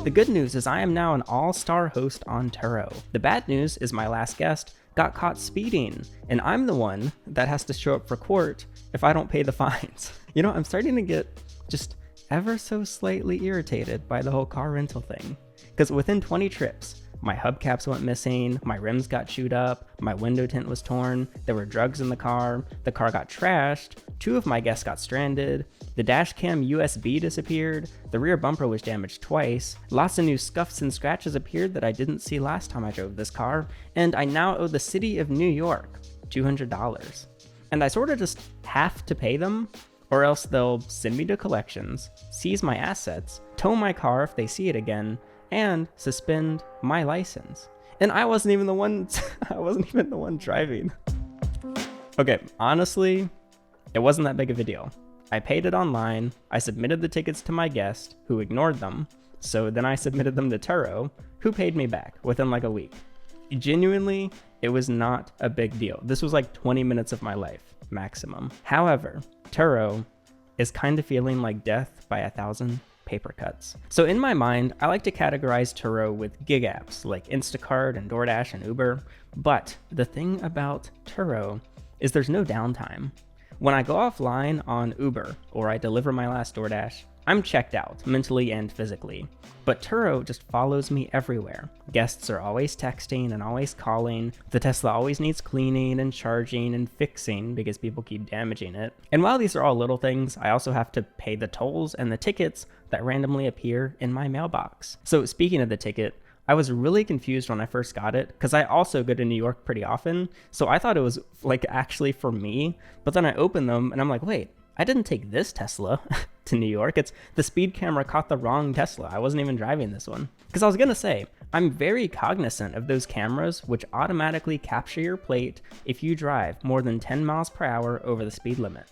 The good news is I am now an all-star host on Turo. The bad news is my last guest got caught speeding, and I'm the one that has to show up for court if I don't pay the fines. You know, I'm starting to get just ever so slightly irritated by the whole car rental thing. Because within 20 trips, my hubcaps went missing, my rims got chewed up, my window tint was torn, there were drugs in the car got trashed, 2 of my guests got stranded, the dash cam USB disappeared, the rear bumper was damaged twice, lots of new scuffs and scratches appeared that I didn't see last time I drove this car, and I now owe the city of New York $200. And I sort of just have to pay them, or else they'll send me to collections, seize my assets, tow my car if they see it again, and suspend my license. And I wasn't even the one driving. Okay, honestly, it wasn't that big of a deal. I paid it online, I submitted the tickets to my guest, who ignored them, so then I submitted them to Turo, who paid me back within like a week. Genuinely, it was not a big deal. This was like 20 minutes of my life, maximum. However, Turo is kind of feeling like death by 1,000 paper cuts. So in my mind, I like to categorize Turo with gig apps like Instacart and DoorDash and Uber, but the thing about Turo is there's no downtime. When I go offline on Uber or I deliver my last DoorDash, I'm checked out mentally and physically, but Turo just follows me everywhere. Guests are always texting and always calling. The Tesla always needs cleaning and charging and fixing because people keep damaging it. And while these are all little things, I also have to pay the tolls and the tickets that randomly appear in my mailbox. So speaking of the ticket, I was really confused when I first got it because I also go to New York pretty often. So I thought it was like actually for me, but then I opened them and I'm like, wait, I didn't take this Tesla to New York. It's the speed camera caught the wrong Tesla. I wasn't even driving this one. Because I was gonna say, I'm very cognizant of those cameras which automatically capture your plate if you drive more than 10 miles per hour over the speed limit.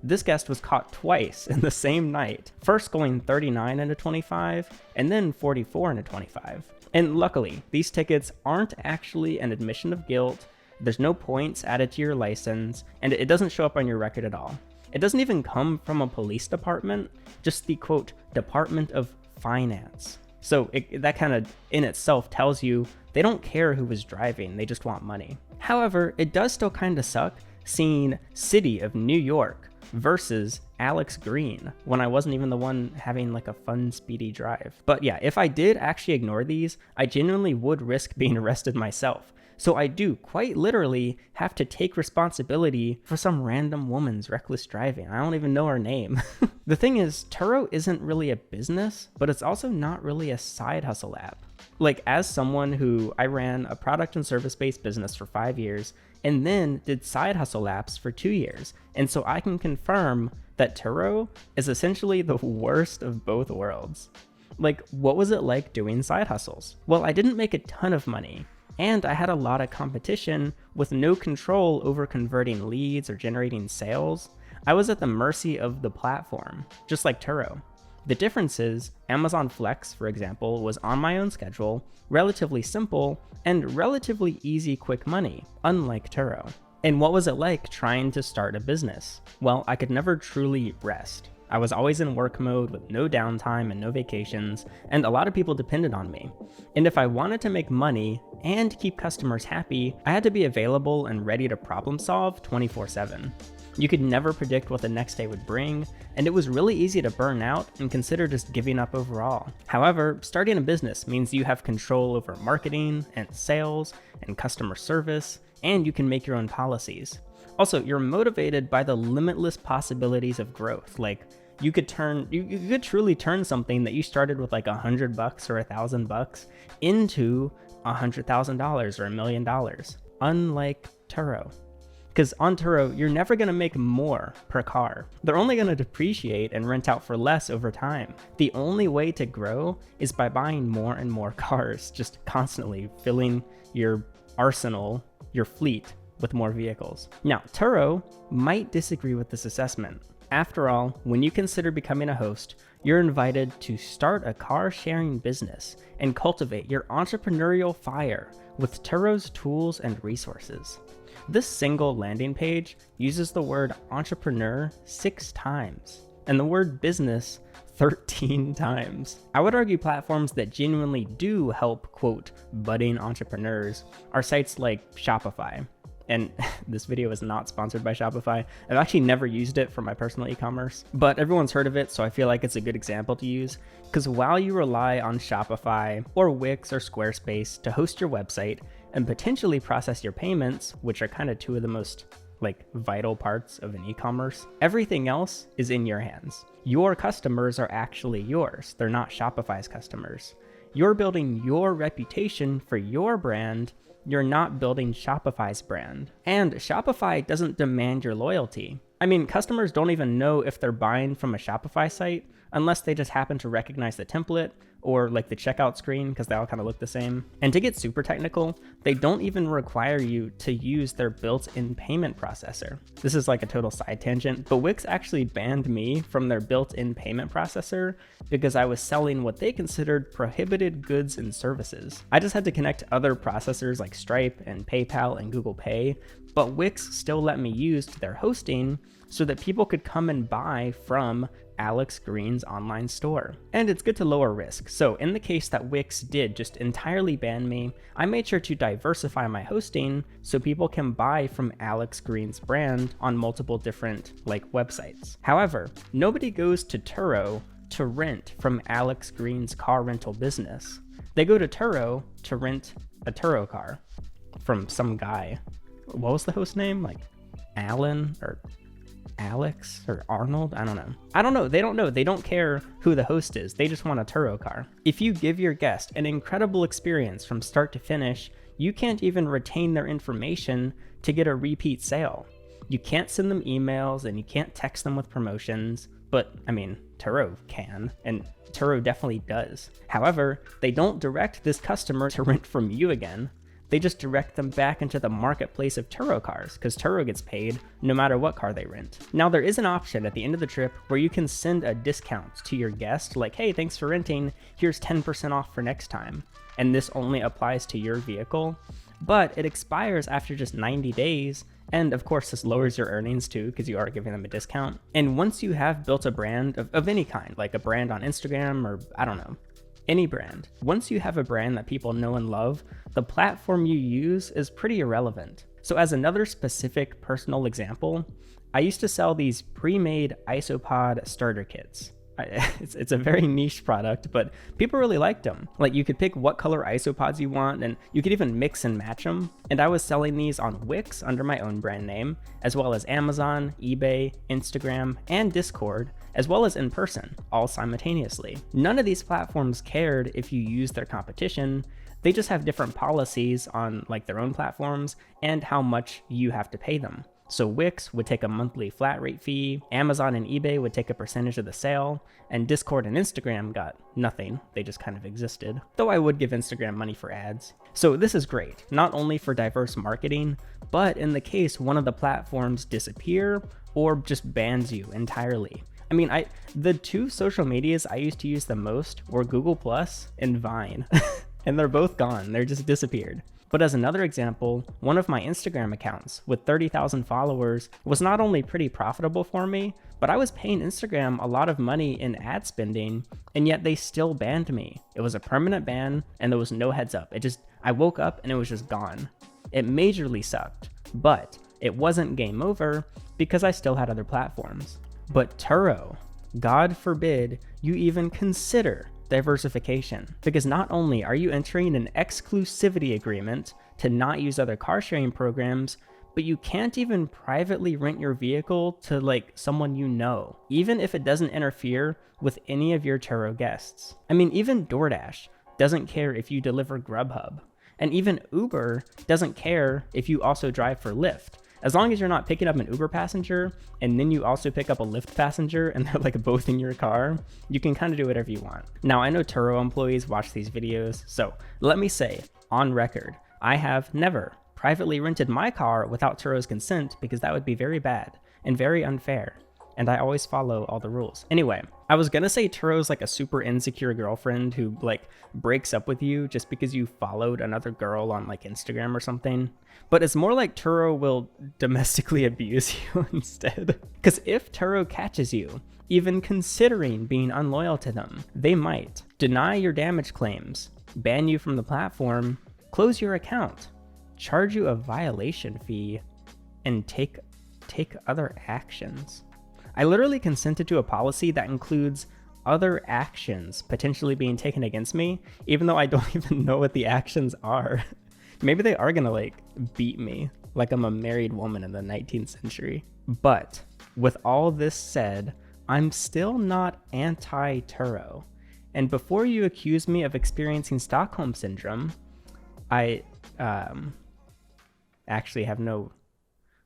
This guest was caught twice in the same night, first going 39 into 25 and then 44 into 25. And luckily, these tickets aren't actually an admission of guilt, there's no points added to your license, and it doesn't show up on your record at all. It doesn't even come from a police department, just the quote, Department of Finance. So that kind of in itself tells you they don't care who was driving, they just want money. However, it does still kind of suck seeing City of New York versus Alex Green when I wasn't even the one having like a fun, speedy drive. But yeah, if I did actually ignore these, I genuinely would risk being arrested myself. So I do quite literally have to take responsibility for some random woman's reckless driving. I don't even know her name. The thing is, Turo isn't really a business, but it's also not really a side hustle app. Like as someone who I ran a product and service-based business for 5 years and then did side hustle apps for 2 years. And so I can confirm that Turo is essentially the worst of both worlds. Like, what was it like doing side hustles? Well, I didn't make a ton of money, and I had a lot of competition with no control over converting leads or generating sales. I was at the mercy of the platform, just like Turo. The difference is Amazon Flex, for example, was on my own schedule, relatively simple, and relatively easy quick money, unlike Turo. And what was it like trying to start a business? Well, I could never truly rest. I was always in work mode with no downtime and no vacations, and a lot of people depended on me. And if I wanted to make money and keep customers happy, I had to be available and ready to problem solve 24/7. You could never predict what the next day would bring, and it was really easy to burn out and consider just giving up overall. However, starting a business means you have control over marketing and sales and customer service, and you can make your own policies. Also, you're motivated by the limitless possibilities of growth. Like, you could truly turn something that you started with like $100 or $1,000 into $100,000 or $1 million, unlike Turo. Because on Turo, you're never going to make more per car. They're only going to depreciate and rent out for less over time. The only way to grow is by buying more and more cars, just constantly filling your arsenal, your fleet, with more vehicles. Now, Turo might disagree with this assessment. After all, when you consider becoming a host, you're invited to start a car sharing business and cultivate your entrepreneurial fire with Turo's tools and resources. This single landing page uses the word entrepreneur 6 times, and the word business 13 times. I would argue platforms that genuinely do help, quote, budding entrepreneurs are sites like Shopify. And this video is not sponsored by Shopify. I've actually never used it for my personal e-commerce, but everyone's heard of it, so I feel like it's a good example to use. Because while you rely on Shopify or Wix or Squarespace to host your website and potentially process your payments, which are kind of two of the most vital parts of an e-commerce, everything else is in your hands. Your customers are actually yours. They're not Shopify's customers. You're building your reputation for your brand. You're not building Shopify's brand. And Shopify doesn't demand your loyalty. I mean, customers don't even know if they're buying from a Shopify site unless they just happen to recognize the template or the checkout screen, because they all kind of look the same. And to get super technical, they don't even require you to use their built-in payment processor. This is a total side tangent, but Wix actually banned me from their built-in payment processor because I was selling what they considered prohibited goods and services. I just had to connect to other processors like Stripe and PayPal and Google Pay, but Wix still let me use their hosting so that people could come and buy from Alex Green's online store. And it's good to lower risk. So in the case that Wix did just entirely ban me, I made sure to diversify my hosting so people can buy from Alex Green's brand on multiple different websites. However, nobody goes to Turo to rent from Alex Green's car rental business. They go to Turo to rent a Turo car from some guy. What was the host name? Alan or Alex or Arnold? I don't know. They don't know. They don't care who the host is. They just want a Turo car. If you give your guest an incredible experience from start to finish, you can't even retain their information to get a repeat sale. You can't send them emails and you can't text them with promotions, but I mean, Turo can, and Turo definitely does. However, they don't direct this customer to rent from you again. They just direct them back into the marketplace of Turo cars, because Turo gets paid no matter what car they rent. Now, there is an option at the end of the trip where you can send a discount to your guest, hey, thanks for renting, here's 10% off for next time. And this only applies to your vehicle, but it expires after just 90 days. And of course, this lowers your earnings too, because you are giving them a discount. And once you have built a brand of any kind, like a brand on Instagram or I don't know, any brand. Once you have a brand that people know and love, the platform you use is pretty irrelevant. So as another specific personal example, I used to sell these pre-made isopod starter kits. It's a very niche product, but people really liked them. You could pick what color isopods you want, and you could even mix and match them. And I was selling these on Wix under my own brand name, as well as Amazon, eBay, Instagram, and Discord, as well as in person, all simultaneously. None of these platforms cared if you used their competition. They just have different policies on their own platforms and how much you have to pay them. So Wix would take a monthly flat rate fee, Amazon and eBay would take a percentage of the sale, and Discord and Instagram got nothing. They just kind of existed. Though I would give Instagram money for ads. So this is great, not only for diverse marketing, but in the case one of the platforms disappear or just bans you entirely. I mean, the two social medias I used to use the most were Google Plus and Vine, and they're both gone. They're just disappeared. But as another example, one of my Instagram accounts with 30,000 followers was not only pretty profitable for me, but I was paying Instagram a lot of money in ad spending, and yet they still banned me. It was a permanent ban, and there was no heads up. I woke up and it was just gone. It majorly sucked, but it wasn't game over because I still had other platforms. But Turo, God forbid you even consider diversification, because not only are you entering an exclusivity agreement to not use other car sharing programs, but you can't even privately rent your vehicle to someone you know, even if it doesn't interfere with any of your Turo guests. I mean, even DoorDash doesn't care if you deliver Grubhub, and even Uber doesn't care if you also drive for Lyft. As long as you're not picking up an Uber passenger and then you also pick up a Lyft passenger and they're both in your car, you can kind of do whatever you want. Now, I know Turo employees watch these videos, so let me say, on record, I have never privately rented my car without Turo's consent because that would be very bad and very unfair. and I always follow all the rules. Anyway, I was gonna say Turo's like a super insecure girlfriend who like breaks up with you just because you followed another girl on like Instagram or something, but it's more like Turo will domestically abuse you instead. Because if Turo catches you even considering being unloyal to them, they might deny your damage claims, ban you from the platform, close your account, charge you a violation fee, and take other actions. I literally consented to a policy that includes other actions potentially being taken against me, even though I don't even know what the actions are. Maybe they are gonna like beat me like I'm a married woman in the 19th century. But with all this said, I'm still not anti-Turo. And before you accuse me of experiencing Stockholm Syndrome, I actually have no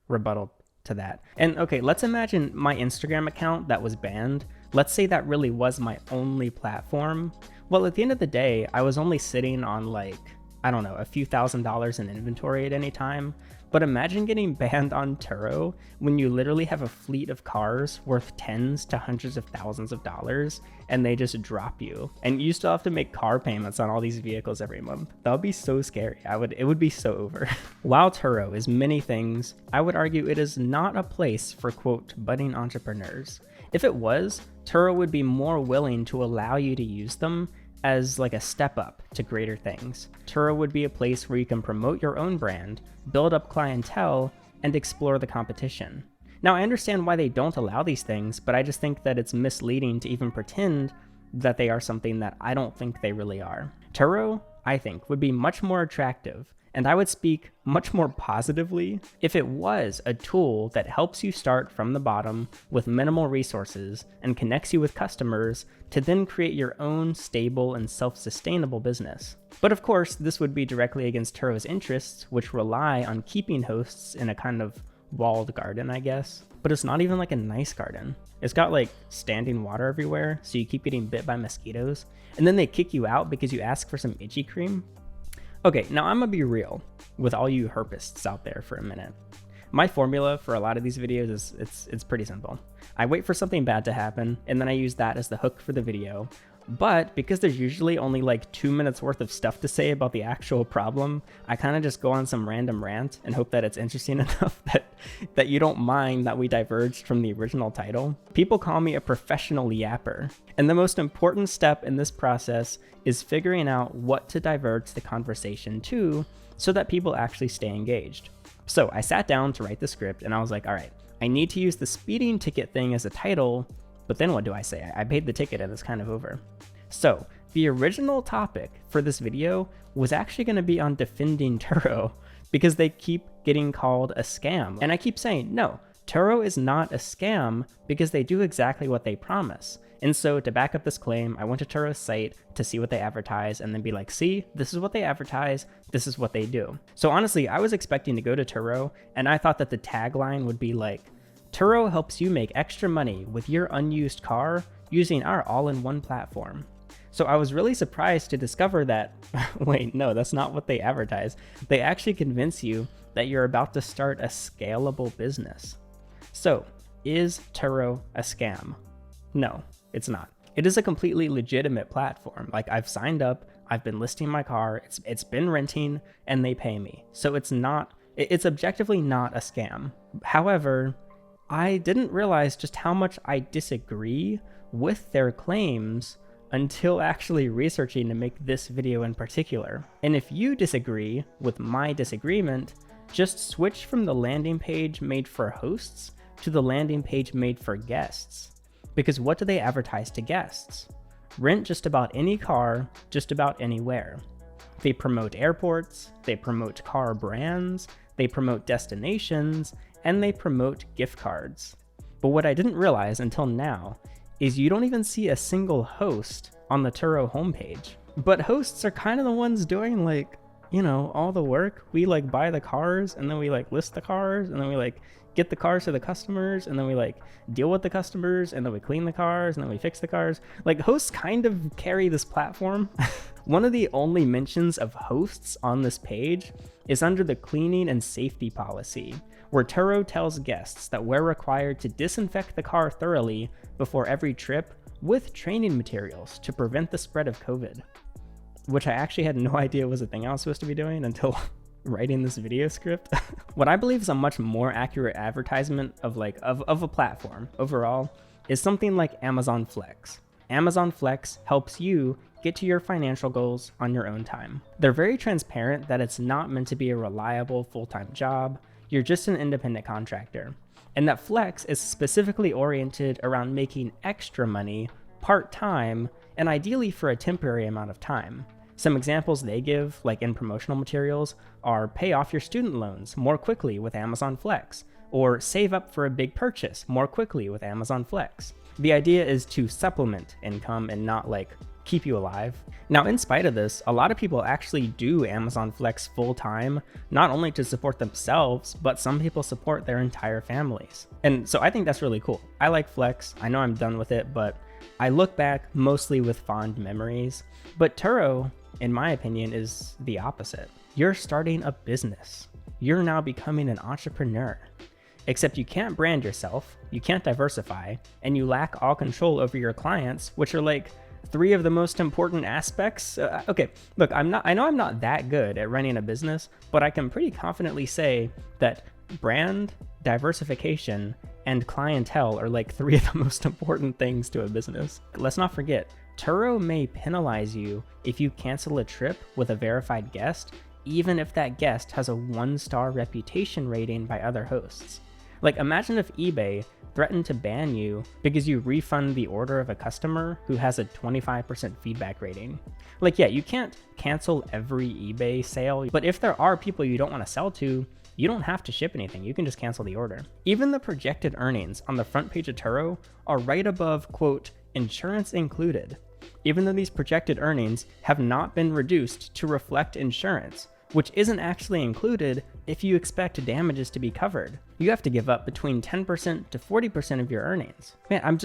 rebuttal to that. And okay, let's imagine my Instagram account that was banned. Let's say that really was my only platform. Well, at the end of the day, I was only sitting on like, I don't know, a few $1,000s in inventory at any time. But imagine getting banned on Turo when you literally have a fleet of cars worth tens to hundreds of thousands of dollars and they just drop you. And you still have to make car payments on all these vehicles every month. That would be so scary. It would be so over. While Turo is many things, I would argue it is not a place for quote, budding entrepreneurs. If it was, Turo would be more willing to allow you to use them as like a step up to greater things. Turo would be a place where you can promote your own brand, build up clientele, and explore the competition. Now, I understand why they don't allow these things, but I just think that it's misleading to even pretend that they are something that I don't think they really are. Turo, I think, would be much more attractive, and I would speak much more positively if it was a tool that helps you start from the bottom with minimal resources and connects you with customers to then create your own stable and self-sustainable business. But of course, this would be directly against Turo's interests, which rely on keeping hosts in a kind of walled garden, I guess. But it's not even like a nice garden. It's got like standing water everywhere, so you keep getting bit by mosquitoes, and then they kick you out because you ask for some itchy cream. Okay, now I'm gonna be real with all you herpists out there for a minute. My formula for a lot of these videos is it's pretty simple. I wait for something bad to happen, and then I use that as the hook for the video. But because there's usually only like 2 minutes worth of stuff to say about the actual problem, I kind of just go on some random rant and hope that it's interesting enough that you don't mind that we diverged from the original title. People call me a professional yapper, and the most important step in this process is figuring out what to divert the conversation to so that people actually stay engaged. So I sat down to write the script and I was like, all right, I need to use the speeding ticket thing as a title, but then what do I say? I paid the ticket and it's kind of over. So the original topic for this video was actually going to be on defending Turo because they keep getting called a scam. And I keep saying, no, Turo is not a scam because they do exactly what they promise. And so to back up this claim, I went to Turo's site to see what they advertise and then be like, see, this is what they advertise, this is what they do. So honestly, I was expecting to go to Turo and I thought that the tagline would be like, Turo helps you make extra money with your unused car using our all-in-one platform. So I was really surprised to discover that, wait, no, that's not what they advertise. They actually convince you that you're about to start a scalable business. So, is Turo a scam? No, it's not. It is a completely legitimate platform. Like, I've signed up, I've been listing my car, it's been renting, and they pay me. So it's objectively not a scam. However, I didn't realize just how much I disagree with their claims until actually researching to make this video in particular. And if you disagree with my disagreement, just switch from the landing page made for hosts to the landing page made for guests. Because what do they advertise to guests? Rent just about any car, just about anywhere. They promote airports, they promote car brands, they promote destinations, and they promote gift cards. But what I didn't realize until now is you don't even see a single host on the Turo homepage. But hosts are kind of the ones doing like, you know, all the work. We like buy the cars and then we like list the cars and then we like get the cars to the customers, and then we like deal with the customers, and then we clean the cars, and then we fix the cars. Like, hosts kind of carry this platform. One of the only mentions of hosts on this page is under the cleaning and safety policy, where Turo tells guests that we're required to disinfect the car thoroughly before every trip with training materials to prevent the spread of COVID, which I actually had no idea was a thing I was supposed to be doing until writing this video script. What I believe is a much more accurate advertisement of a platform overall is something like Amazon Flex. Amazon Flex helps you get to your financial goals on your own time. They're very transparent that it's not meant to be a reliable full-time job. You're just an independent contractor. And that Flex is specifically oriented around making extra money part-time and ideally for a temporary amount of time. Some examples they give, like in promotional materials, are pay off your student loans more quickly with Amazon Flex, or save up for a big purchase more quickly with Amazon Flex. The idea is to supplement income and not like keep you alive. Now, in spite of this, a lot of people actually do Amazon Flex full time, not only to support themselves, but some people support their entire families. And so I think that's really cool. I like Flex. I know I'm done with it, but I look back mostly with fond memories. But Turo, in my opinion, is the opposite. You're starting a business. You're now becoming an entrepreneur. Except you can't brand yourself, you can't diversify, and you lack all control over your clients, which are like 3 of the most important aspects. Okay, look, I know I'm not that good at running a business, but I can pretty confidently say that brand, diversification, and clientele are like 3 of the most important things to a business. Let's not forget, Turo may penalize you if you cancel a trip with a verified guest, even if that guest has a 1-star reputation rating by other hosts. Like, imagine if eBay threatened to ban you because you refund the order of a customer who has a 25% feedback rating. Like, yeah, you can't cancel every eBay sale, but if there are people you don't want to sell to, you don't have to ship anything. You can just cancel the order. Even the projected earnings on the front page of Turo are right above, quote, insurance included, even though these projected earnings have not been reduced to reflect insurance, which isn't actually included if you expect damages to be covered. You have to give up between 10% to 40% of your earnings. Man,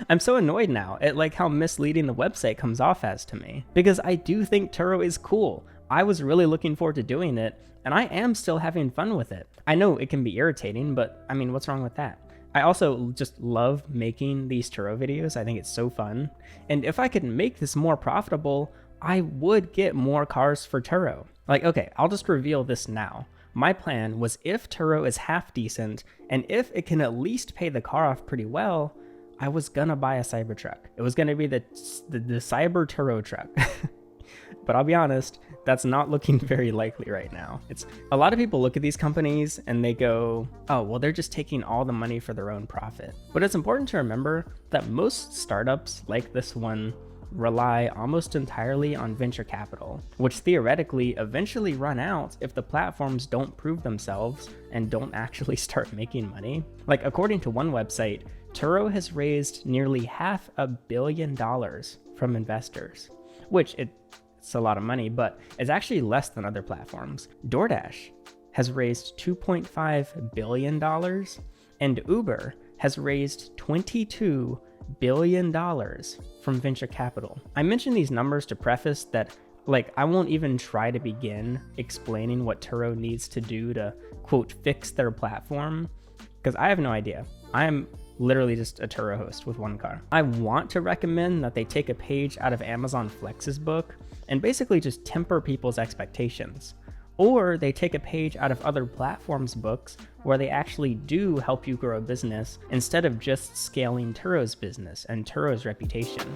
I'm so annoyed now at like how misleading the website comes off as to me, because I do think Turo is cool. I was really looking forward to doing it, and I am still having fun with it. I know it can be irritating, but I mean, what's wrong with that? I also just love making these Turo videos. I think it's so fun. And if I could make this more profitable, I would get more cars for Turo. Like, okay, I'll just reveal this now. My plan was, if Turo is half decent, and if it can at least pay the car off pretty well, I was gonna buy a Cybertruck. It was gonna be the Cyber Turo truck. But I'll be honest, that's not looking very likely right now. It's a lot of people look at these companies and they go, oh, well, they're just taking all the money for their own profit. But it's important to remember that most startups like this one rely almost entirely on venture capital, which theoretically eventually run out if the platforms don't prove themselves and don't actually start making money. Like, according to one website, Turo has raised nearly $500 million from investors, which it's a lot of money, but it's actually less than other platforms. DoorDash has raised $2.5 billion, and Uber has raised $22 billion from venture capital. I mention these numbers to preface that, like, I won't even try to begin explaining what Turo needs to do to, quote, fix their platform, because I have no idea. I'm literally just a Turo host with one car. I want to recommend that they take a page out of Amazon Flex's book and basically just temper people's expectations. Or they take a page out of other platforms' books where they actually do help you grow a business instead of just scaling Turo's business and Turo's reputation.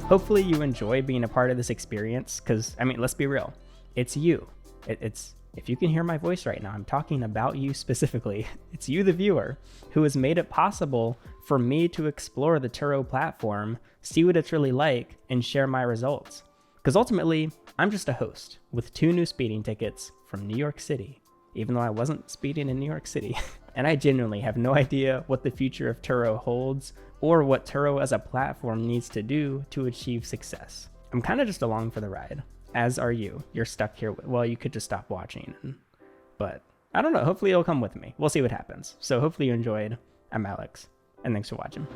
Hopefully you enjoy being a part of this experience, because, I mean, let's be real. It's you. If you can hear my voice right now, I'm talking about you specifically. It's you, the viewer, who has made it possible for me to explore the Turo platform, see what it's really like, and share my results. Because ultimately, I'm just a host with 2 new speeding tickets from New York City, even though I wasn't speeding in New York City. And I genuinely have no idea what the future of Turo holds or what Turo as a platform needs to do to achieve success. I'm kind of just along for the ride, as are you. You're stuck here. Well, you could just stop watching, but I don't know. Hopefully it'll come with me. We'll see what happens. So hopefully you enjoyed. I'm Alex, and thanks for watching.